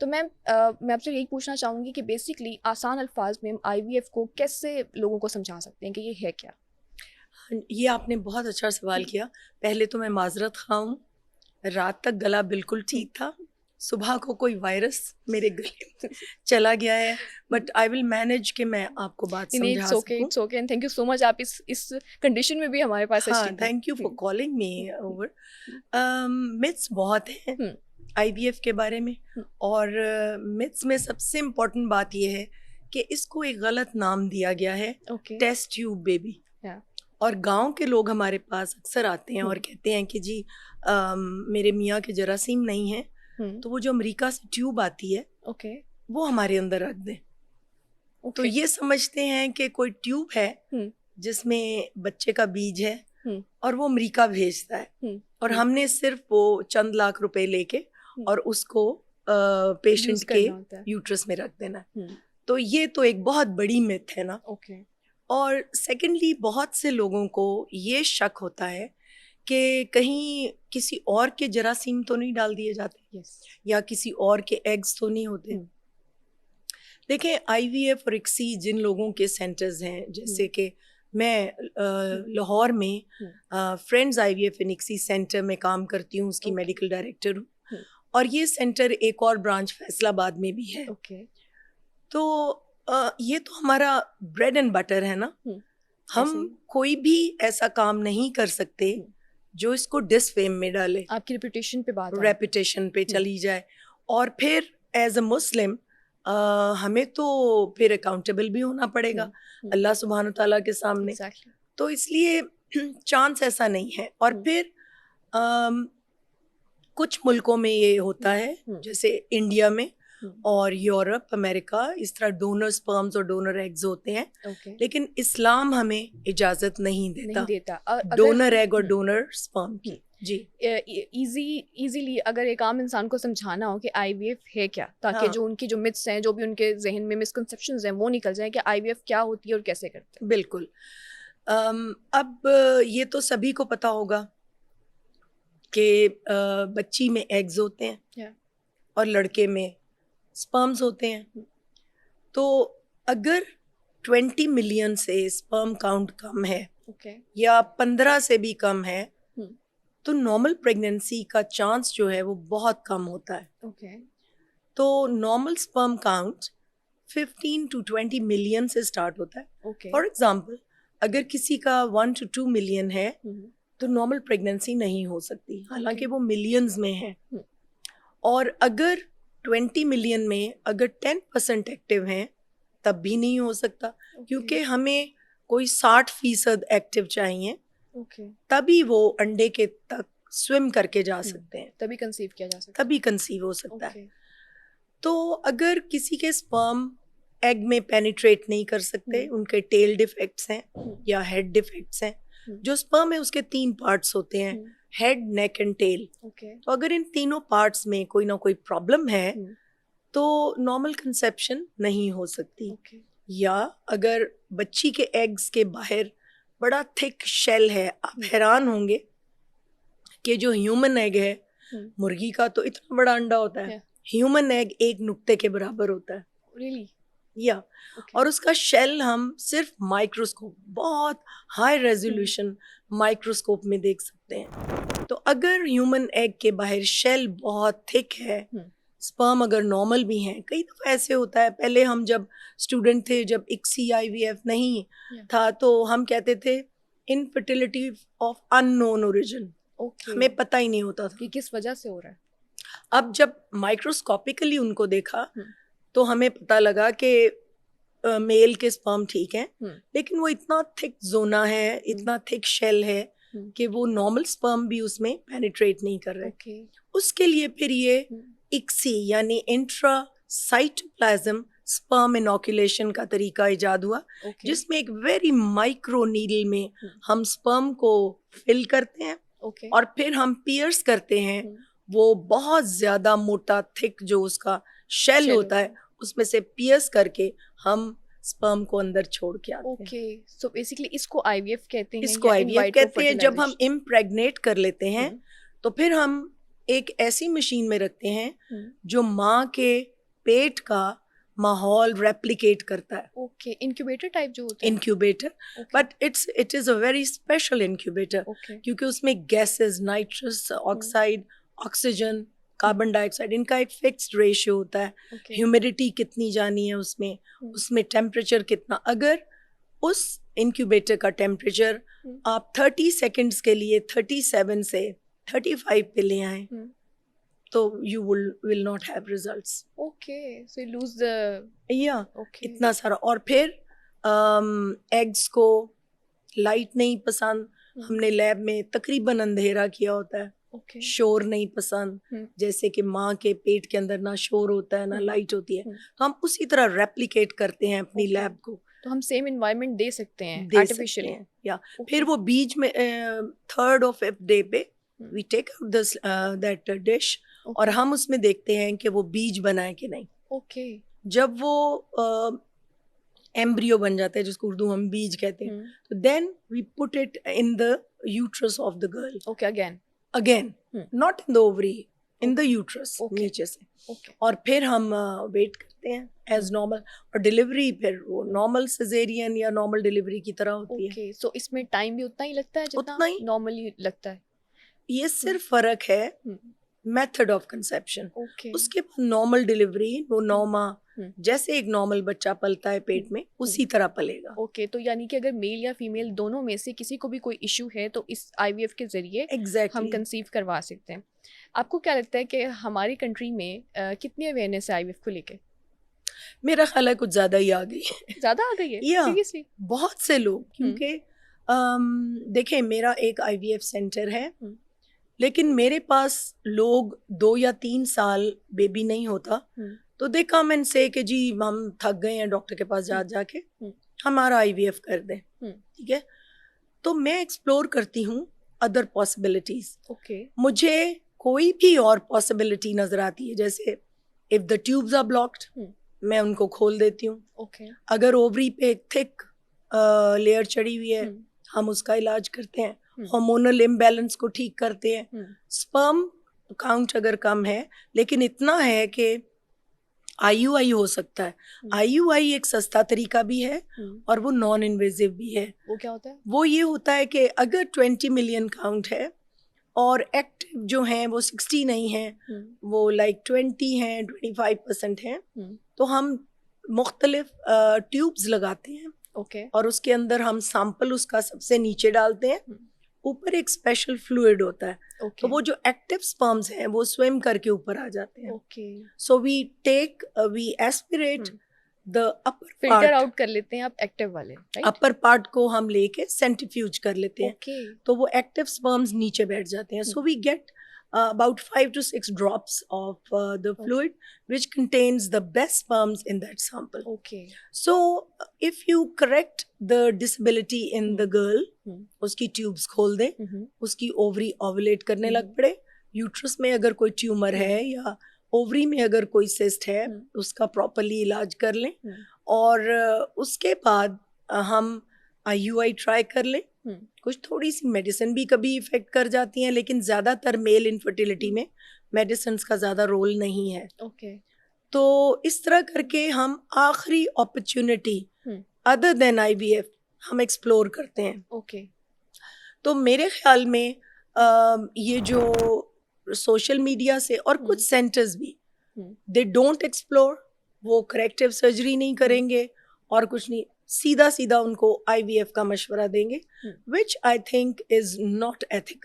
तो मैं आपसे यही पूछना चाहूँगी कि बेसिकली आसान अल्फाज में हम आईवीएफ को कैसे लोगों को समझा सकते हैं कि ये है क्या? ये आपने बहुत अच्छा सवाल किया। पहले तो मैं माजरत खा हूँ, रात तक गला बिल्कुल ठीक था, सुबह को कोई वायरस मेरे गले में चला गया है, बट आई विल मैनेज कि मैं आपको बात नहीं, समझा सकूं। It's okay and thank you so much, आप इस कंडीशन में भी हमारे पास हाँ, एस्टिंग thank you for calling me over. Myths बहुत हैं आईवीएफ के बारे में, और मिथ्स में सबसे इम्पोर्टेंट बात यह है कि इसको एक गलत नाम दिया गया है, टेस्ट ट्यूब बेबी। और गांव के लोग हमारे पास अक्सर आते हैं और कहते हैं कि जी मेरे मियाँ के जरासीम नहीं है, तो वो जो अमेरिका से ट्यूब आती है वो हमारे अंदर रख दें। तो ये समझते हैं कि कोई ट्यूब है जिसमें बच्चे का बीज है और वो अमेरिका भेजता है, और हमने सिर्फ वो चंद लाख रुपए लेके और उसको पेशेंट के यूट्रस में रख देना। तो ये तो एक बहुत बड़ी मिथ है ना। और सेकेंडली बहुत से लोगों को ये शक होता है कि कहीं किसी और के जरासीम तो नहीं डाल दिए जाते, या किसी और के एग्स तो नहीं होते। देखें, आईवीएफ और इक्सी जिन लोगों के सेंटर्स हैं, जैसे कि मैं लाहौर में friends IVF and ICSI centre में काम करती हूँ, उसकी मेडिकल डायरेक्टर हूँ, और ये सेंटर एक और ब्रांच फैसलाबाद में भी है। तो ये तो हमारा ब्रेड एंड बटर है ना। हम कोई भी ऐसा काम नहीं कर सकते जो इसको डिसफेम में डाले, आपकी रेपुटेशन पे बात रेपुटेशन पे चली जाए। और फिर एज अ मुस्लिम हमें तो फिर अकाउंटेबल भी होना पड़ेगा अल्लाह सुब्हान तआला के सामने। तो इसलिए चांस ऐसा नहीं है। और फिर कुछ मुल्कों में ये होता है, जैसे इंडिया में और यूरोप, अमेरिका, इस तरह डोनर स्पर्म्स और डोनर एग्स होते हैं, लेकिन इस्लाम हमें इजाजत नहीं देता डोनर एग और डोनर स्पर्म की। जी, इजीली अगर एक आम इंसान को समझाना हो कि आईवीएफ है क्या, ताकि जो उनकी जो मिथ्स हैं, जो भी उनके जहन में मिसकंसेप्शंस हैं, वो निकल जाए कि आईवीएफ क्या होती है और कैसे करते हैं। बिल्कुल। अब ये तो सभी को पता होगा कि बच्ची में एग्स होते हैं और लड़के में स्पर्म्स होते हैं। तो अगर 20 मिलियन से स्पर्म काउंट कम है या 15 से भी कम है, तो नॉर्मल प्रेगनेंसी का चांस जो है वो बहुत कम होता है। तो normal sperm count 15 to 20 million से स्टार्ट होता है। फॉर एग्जाम्पल, अगर किसी का 1 to 2 मिलियन है तो नॉर्मल प्रेगनेंसी नहीं हो सकती, हालांकि वो मिलियंस में है। और अगर 20 मिलियन में अगर 10% एक्टिव हैं तब भी नहीं हो सकता, क्योंकि हमें कोई 60% एक्टिव चाहिए, तभी वो अंडे के तक स्विम करके जा सकते हैं, तभी कंसीव किया जा सकता है, तभी कंसीव हो सकता है। तो अगर किसी के स्पर्म एग में पेनिट्रेट नहीं कर सकते, उनके टेल डिफेक्ट्स हैं या हेड डिफेक्ट्स हैं, जो स्पर्म है उसके 3 पार्ट्स होते हैं, हेड, नेक एंड टेल। तो अगर इन तीनों पार्ट्स में कोई ना कोई प्रॉब्लम है तो नॉर्मल कंसेप्शन नहीं हो सकती। या अगर बच्ची के एग्स के बाहर बड़ा थिक शेल है, आप हैरान होंगे कि जो ह्यूमन एग है, मुर्गी का तो इतना बड़ा अंडा होता है, ह्यूमन एग एक नुक्ते के बराबर होता है। Really? या और उसका शेल हम सिर्फ माइक्रोस्कोप, बहुत हाई रेजोल्यूशन माइक्रोस्कोप में देख सकते हैं। तो अगर ह्यूमन एग के बाहर शेल बहुत थिक है, स्पर्म अगर नॉर्मल भी हैं, कई दफ़ा ऐसे होता है, पहले हम जब स्टूडेंट थे, जब इक्सी आईवीएफ नहीं था, तो हम कहते थे इनफर्टिलिटी ऑफ अननोन ओरिजिन, हमें पता ही नहीं होता था कि किस वजह से हो रहा है। अब जब माइक्रोस्कोपिकली उनको देखा तो हमें पता लगा कि मेल के स्पर्म ठीक हैं, लेकिन वो इतना थिक जोना है, इतना थिक शेल है कि वो नॉर्मल स्पर्म भी उसमें पेनिट्रेट नहीं कर रहे। उसके लिए फिर ये इक्सी यानी इंट्रासाइटोप्लाज्म स्पर्म इनोकुलेशन का तरीका इजाद हुआ, जिसमें एक वेरी माइक्रो नीडल में हम स्पर्म को फिल करते हैं और फिर हम पियर्स करते हैं। वो बहुत ज़्यादा मोटा थिक जो उसका शेल होता है, उसमें से पियर्स करके हम स्पर्म को अंदर छोड़ के आते हैं। सो बेसिकली इसको आईवीएफ कहते हैं। इसको आईवीएफ कहते हैं। जब हम इम्प्रेग्नेट कर लेते हैं तो फिर हम एक ऐसी मशीन में रखते हैं जो माँ के पेट का माहौल रेप्लिकेट करता है. ओके, इंक्यूबेटर टाइप जो होता है. Incubator, but it is a very special incubator, क्योंकि उसमें gases, nitrous oxide, oxygen, carbon dioxide, इनका एक फिक्स्ड रेशियो होता है. ह्यूमिडिटी कितनी जानी है उसमें, उसमें टेम्परेचर कितना. अगर उस इंक्यूबेटर का टेम्परेचर आप 30 सेकेंड्स के लिए 37 से 35 पे ले आए तो you will not have results. Okay, so you lose the okay. इतना सारा. और फिर एग्स को लाइट नहीं पसंद. हमने लैब में तकरीबन अंधेरा किया होता है. शोर नहीं पसंद, जैसे कि माँ के पेट के अंदर ना शोर होता है ना लाइट होती है. तो हम उसी तरह रेप्लिकेट करते हैं अपनी लैब को. तो हम सेम एनवायरनमेंट दे सकते हैं आर्टिफिशियली. या फिर वो बीज में 3rd or 5th डे पे we take out that dish और हम उसमें देखते हैं कि वो बीज बनाए कि नहीं. ओके. जब वो एम्ब्रियो बन जाता है, जिसको उर्दू हम बीज कहते हैं, तो then we put it in the uterus of the girl. Okay. Again not in the ovary, in the uterus, नीचे से. और फिर हम वेट करते हैं एज नॉर्मल. और डिलीवरी फिर वो नॉर्मल सिजेरियन या नॉर्मल डिलीवरी की तरह होती है. सो इसमें टाइम भी उतना ही लगता है जितना नॉर्मली लगता है. ये सिर्फ फर्क है मेथड ऑफ कंसेप्शन. उसके बाद नॉर्मल डिलीवरी, वो 9 माह जैसे एक नॉर्मल बच्चा पलता है पेट में, उसी तरह पलेगा. ओके. तो यानी कि अगर मेल या फीमेल दोनों में से किसी को भी कोई इशू है तो इस IVF के जरिए हम कंसीव करवा सकते हैं. आपको क्या लगता है कि हमारी कंट्री में कितनी अवेयरनेस है IVF को लेके? मेरा ख्याल है कुछ ज़्यादा ही आ गई है. ज़्यादा आ गई है? सीरियसली बहुत से लोग, क्योंकि देखें मेरा एक IVF सेंटर है, लेकिन मेरे पास लोग 2 या 3 साल बेबी नहीं होता तो दे कम एंड से कि जी हम थक गए हैं डॉक्टर के पास जाके हमारा IVF कर दें. ठीक है. तो मैं एक्सप्लोर करती हूँ अदर पॉसिबिलिटीज. मुझे कोई भी और पॉसिबिलिटी नजर आती है, जैसे if the tubes are blocked मैं उनको खोल देती हूँ. अगर ओवरी पे एक थिक लेयर चढ़ी हुई है हम उसका इलाज करते हैं. हार्मोनल इम्बैलेंस को ठीक करते हैं. स्पर्म काउंट अगर कम है, लेकिन इतना है कि IUI हो सकता है. IUI एक सस्ता तरीका भी है और वो नॉन इन्वेजिव भी है. वो क्या होता है? वो ये होता है कि अगर 20 मिलियन काउंट है और एक्टिव जो हैं वो 60 नहीं हैं, वो लाइक 20 हैं, 25% हैं, तो हम मुख्तलिफ ट्यूब्स लगाते हैं. और उसके अंदर हम सैंपल उसका सबसे नीचे डालते हैं. ऊपर एक स्पेशल फ्लूइड होता है. तो वो जो एक्टिव स्पर्म्स हैं वो स्विम करके ऊपर आ जाते हैं. So we aspirate the upper part, filter out कर लेते हैं आप एक्टिव वाले. अपर पार्ट को हम लेके सेंट्रीफ्यूज कर लेते हैं. तो वो एक्टिव स्पर्म्स नीचे बैठ जाते हैं. So we get about 5 to 6 drops of the fluid which contains the best sperms in that sample. So if you correct the disability in the girl, उसकी ट्यूब्स खोल दें, उसकी ओवरी ओवुलेट करने लग पड़े. यूट्रस में अगर कोई ट्यूमर है या ओवरी में अगर कोई सिस्ट है उसका प्रॉपरली इलाज कर लें. और उसके बाद हम IUI ट्राई कर लें. कुछ थोड़ी सी मेडिसिन भी कभी इफेक्ट कर जाती हैं, लेकिन ज़्यादातर मेल इनफर्टिलिटी में मेडिसिन का ज़्यादा रोल नहीं है. तो इस तरह करके हम आखिरी अपॉर्चुनिटी अदर देन IVF हम एक्सप्लोर करते हैं. तो मेरे ख्याल में ये जो सोशल मीडिया से और कुछ सेंटर्स भी दे डोंट एक्सप्लोर, वो करेक्टिव सर्जरी नहीं करेंगे और कुछ नहीं, सीधा उनको IVF का मशवरा देंगे, which I think is not ethical.